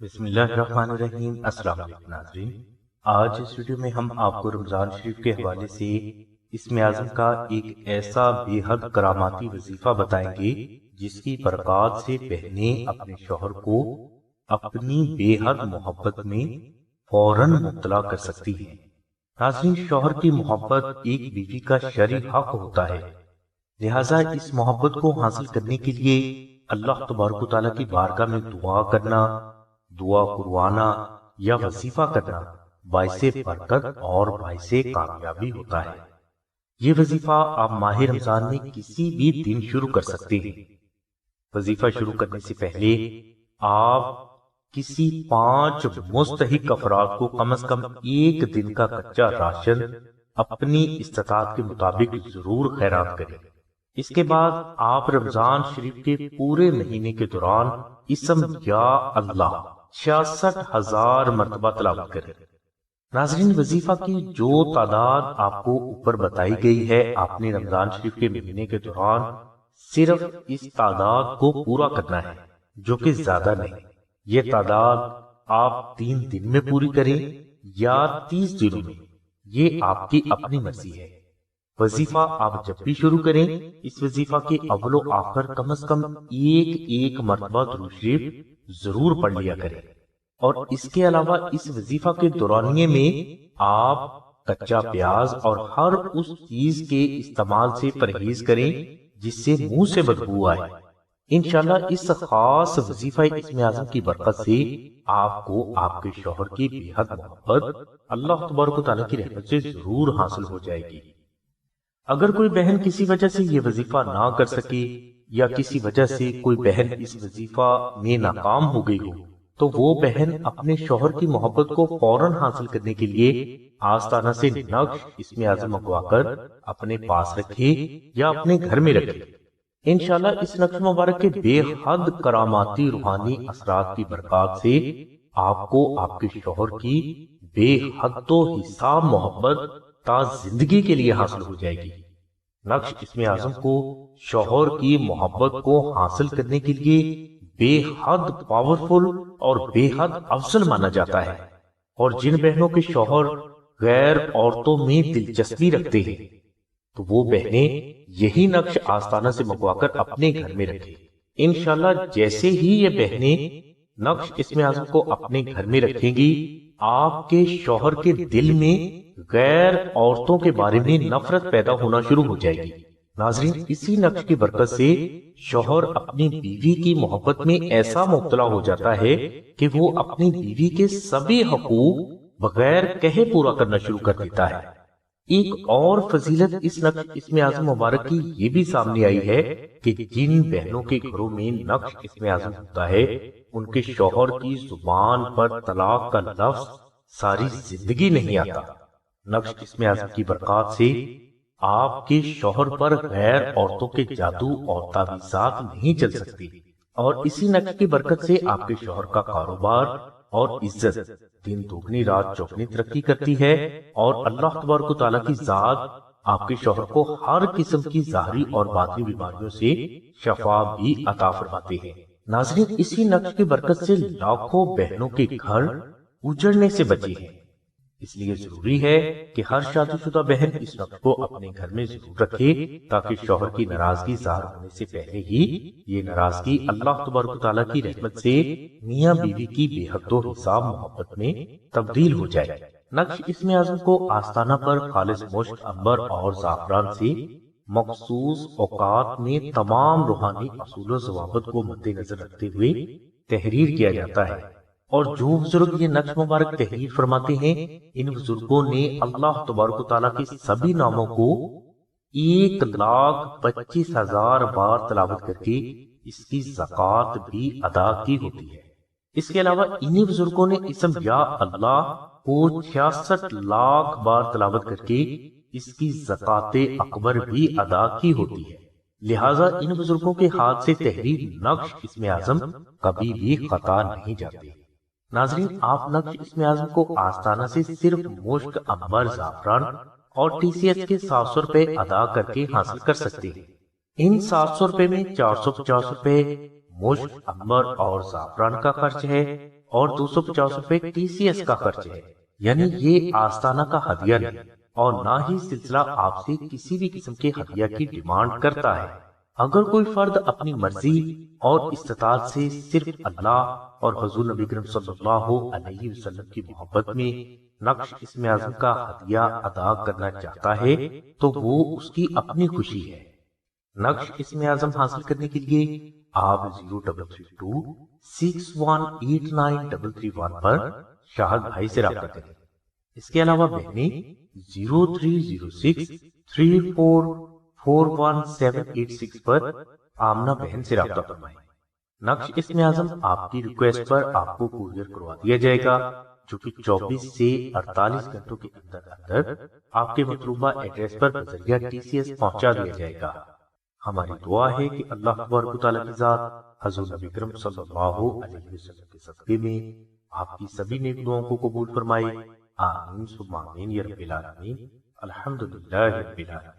بسم اللہ الرحمن الرحیم۔ السلام علیکم ناظرین، آج اس ویڈیو میں ہم آپ کو رمضان شریف کے حوالے سے اسم اعظم کا ایک ایسا بے حد کراماتی وظیفہ بتائیں گے جس کی برکات سے بہنیں اپنے شوہر کو اپنی بے حد محبت میں فوراً مبتلا کر سکتی ہیں۔ ناظرین، شوہر کی محبت ایک بیوی کا شرعی حق ہوتا ہے، لہٰذا اس محبت کو حاصل کرنے کے لیے اللہ تبارک و تعالیٰ کی بارگاہ میں دعا کرنا، دعا قربانا یا وظیفہ کرنا باعث برکت اور باعث کامیابی ہوتا ہے۔ یہ وظیفہ آپ ماہ رمضان میں کسی بھی دن شروع کر سکتے ہیں۔ وظیفہ شروع کرنے سے پہلے آپ کسی 5 مستحق افراد کو کم از کم ایک دن کا کچا راشن اپنی استطاعت کے مطابق ضرور خیرات کریں۔ اس کے بعد آپ رمضان شریف کے پورے مہینے کے دوران اسم یا اللہ 66,000 مرتبہ تلاوت کریں۔ ناظرین، وظیفہ کی جو تعداد آپ کو اوپر بتائی گئی ہے، آپ نے رمضان شریف کے مہینے کے دوران صرف اس تعداد کو پورا کرنا ہے، جو کہ زیادہ نہیں۔ یہ تعداد آپ 3 دن میں پوری کریں یا 30 دنوں میں، یہ آپ کی اپنی مرضی ہے۔ وظیفہ آپ جب بھی شروع کریں، اس وظیفہ کے اول و آخر کم از کم ایک مرتبہ درود شریف ضرور پڑھ لیا کریں، اور اس کے علاوہ اس وظیفہ کے دورانیے میں آپ کچا پیاز اور ہر اس چیز کے استعمال سے پرہیز کریں جس سے منہ سے بدبو آئے۔ انشاءاللہ اس خاص وظیفہ اسم اعظم کی برکت سے آپ کو آپ کے شوہر کی بے حد محبت اللہ تبارک و تعالیٰ کی رحمت سے ضرور حاصل ہو جائے گی۔ اگر کوئی بہن کسی وجہ سے یہ وظیفہ نہ کر سکے یا کسی وجہ سے کوئی بہن اس وظیفہ میں ناکام ہو گئی ہو، تو وہ بہن اپنے شوہر کی محبت کو فوراً حاصل کرنے کے لیے آستانہ سے نقش اسم اعظم منگوا کر اپنے پاس رکھے یا اپنے گھر میں رکھے۔ انشاءاللہ اس نقش مبارک کے بے حد کراماتی روحانی اثرات کی برکات سے آپ کو آپ کے شوہر کی بے حد و حساب محبت تا زندگی کے لیے حاصل ہو جائے گی۔ نقش اسم اعظم کو شوہر کی محبت کو حاصل کرنے کے لیے بے حد پاورفل اور بے حد افضل مانا جاتا ہے، اور جن بہنوں کے شوہر غیر عورتوں میں دلچسپی رکھتے ہیں تو وہ بہنیں یہی نقش آستانہ سے منگوا کر اپنے گھر میں رکھیں۔ انشاءاللہ جیسے ہی یہ بہنیں نقش اسم اعظم کو اپنے گھر میں رکھیں گی، آپ کے شوہر کے دل میں غیر عورتوں کے بارے میں نفرت پیدا ہونا شروع ہو جائے گی۔ ناظرین، اسی نقش کی برکت سے شوہر اپنی بیوی کی محبت میں ایسا مبتلا ہو جاتا ہے کہ وہ اپنی بیوی کے سبھی حقوق بغیر کہے پورا کرنا شروع کر دیتا ہے۔ ایک اور فضیلت اس نقش اسم اعظم مبارک کی یہ بھی سامنے آئی ہے کہ جن بہنوں کے گھروں میں نقش اسم اعظم ہوتا ہے، ان کے شوہر کی زبان پر طلاق کا لفظ ساری زندگی نہیں آتا۔ نقش اسم اعظم کی برکات سے آپ کے شوہر پر غیر عورتوں کے جادو اور تعویذات نہیں چل سکتی، اور اسی نقش کی برکت سے آپ کے شوہر کا کاروبار اور عزت دن دوگنی رات چوگنی ترقی کرتی ہے، اور اللہ تبارک و تعالیٰ کی ذات آپ کے شوہر کو ہر قسم کی ظاہری اور باطنی بیماریوں سے شفا بھی عطا فرماتے ہیں۔ ناظرین، اسی نقش کی برکت سے لاکھوں بہنوں کے گھر اجڑنے سے بچے ہیں۔ اس لیے ضروری ہے کہ ہر شادی شدہ بہن اس نقش کو اپنے گھر میں ضرور رکھے، تاکہ شوہر کی ناراضگی ظاہر ہونے سے پہلے ہی یہ ناراضگی اللہ تبارک و تعالیٰ کی رحمت سے میاں بیوی کی بے حد و حساب محبت میں تبدیل ہو جائے۔ نقش اسم اعظم کو آستانہ پر خالص مشک، عنبر اور زعفران سے مخصوص اوقات میں تمام روحانی اصول و ضوابط کو مد نظر رکھتے ہوئے تحریر کیا جاتا ہے، اور جو بزرگ یہ نقش مبارک تحریر فرماتے ہیں، ان بزرگوں نے اللہ تبارک و تعالیٰ کے سبھی ناموں کو 1,25,000 بار تلاوت کر کے اس کی زکوٰۃ بھی ادا کی ہوتی ہے۔ اس کے علاوہ انہی بزرگوں نے اسم یا اللہ کو 66 لاکھ بار تلاوت کر کے اس کی زکوٰۃ اکبر بھی ادا کی ہوتی ہے۔ لہٰذا ان بزرگوں کے ہاتھ سے تحریر نقش اسم اعظم کبھی بھی خطا نہیں جاتے۔ ناظرین، آپ نقش اسم اعظم کو آستانہ سے صرف مشک، عنبر، زعفران اور TCS کے 700 روپے ادا کر کے حاصل کر سکتے ہیں۔ ان 700 روپے میں 450 روپے مشک، عنبر اور زعفران کا خرچ ہے، اور 250 روپے TCS کا خرچ ہے، یعنی یہ آستانہ کا ہدیہ نہیں اور نہ ہی سلسلہ آپ سے کسی بھی قسم کے ہدیہ کی ڈیمانڈ کرتا ہے۔ اگر کوئی فرد اپنی مرضی اور استطاعت سے صرف اللہ اور حضور نبی کریم صلی اللہ علیہ وسلم کی محبت میں نقش اسم اعظم کا ہدیہ ادا کرنا چاہتا ہے تو وہ اس کی اپنی خوشی ہے۔ نقش اسم اعظم حاصل کرنے کے لیے آپ 0332618933 پر شاہد بھائی سے رابطہ کریں۔ اس کے علاوہ بہنیں 030634418786 پر آمنہ بہن سے رابطہ فرمائیں۔ نقش اسم اعظم آپ کی ریکویسٹ پر آپ کو کوریئر کروا دیا جائے گا، جو کہ 24 سے 48 گھنٹوں کے اندر اندر آپ کے مطلوبہ ایڈریس پر بذریعہ TCS پہنچا دیا جائے گا۔ ہماری دعا ہے کہ اللہ تبارک و تعالیٰ کی ذات حضور نبی کریم صلی اللہ علیہ وسلم کے صدقے میں آپ کی سبھی نیک دعاؤں کو قبول فرمائے۔ آمین ثم آمین یا رب العالمین۔ الحمدللہ رب العالمین۔